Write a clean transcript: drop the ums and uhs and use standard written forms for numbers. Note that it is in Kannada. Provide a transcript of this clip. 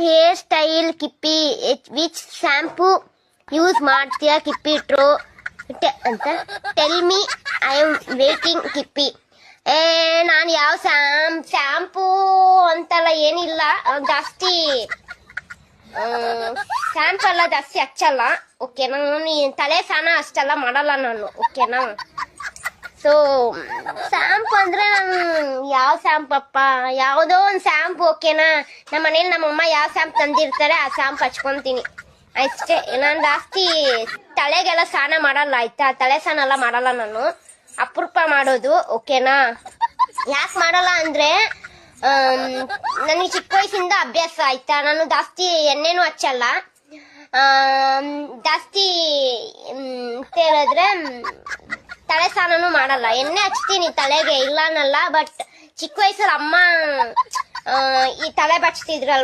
Hair style Kippi which shampoo use ಮಾಡ್ತೀಯಾ ಕಿಪ್ಪಿ ಟ್ರೋ ಅಂತ tell me I am waiting Kippi. ನಾನು ಯಾವ ಶಾಂಪೂ ಅಂತೆಲ್ಲ ಏನಿಲ್ಲ, ಜಾಸ್ತಿ ಶಾಂಪೂ ಎಲ್ಲ ಜಾಸ್ತಿ ಹಚ್ಚಲ್ಲ ಓಕೆನಾ. ತಲೆ ಸ್ನಾನ ಅಷ್ಟೆಲ್ಲ ಮಾಡಲ್ಲ ನಾನು ಓಕೆನಾ. ಸೊ ಶಾಂಪು ಅಂದ್ರೆ ನಾನು ಯಾವ ಶಾಂಪು ಅಪ್ಪ, ಯಾವುದೋ ಒಂದು ಶಾಂಪು ಓಕೆನಾ. ನಮ್ಮ ಮನೇಲಿ ನಮ್ಮಮ್ಮ ಯಾವ ಶಾಂಪು ತಂದಿರ್ತಾರೆ ಆ ಶಾಂಪು ಹಚ್ಕೊಂತೀನಿ ಅಷ್ಟೇ. ನಾನು ಜಾಸ್ತಿ ತಲೆಗೆಲ್ಲ ಸ್ನಾನ ಮಾಡಲ್ಲ ಆಯ್ತಾ, ತಲೆ ಸ್ನಾನ ಎಲ್ಲ ಮಾಡಲ್ಲ ನಾನು, ಅಪರೂಪ ಮಾಡೋದು ಓಕೆನಾ. ಯಾಕೆ ಮಾಡಲ್ಲ ಅಂದ್ರೆ ನನಗೆ ಚಿಕ್ಕ ವಯಸ್ಸಿಂದ ಅಭ್ಯಾಸ ಆಯ್ತಾ. ನಾನು ಜಾಸ್ತಿ ಎಣ್ಣೆನೂ ಹಚ್ಚಲ್ಲ, ಜಾಸ್ತಿ ಅಂತ ಹೇಳಿದ್ರೆ ತಲೆ ಸ್ನಾನನೂ ಮಾಡಲ್ಲ. ಎಣ್ಣೆ ಹಚ್ತೀನಿ ತಲೆಗೆ ಇಲ್ಲ ಅನ್ನಲ್ಲ, ಬಟ್ ಚಿಕ್ಕ ವಯಸ್ಸಲ್ಲಿ ಅಮ್ಮ ಈ ತಲೆ ಬಚ್ತಿದ್ರಲ್ವ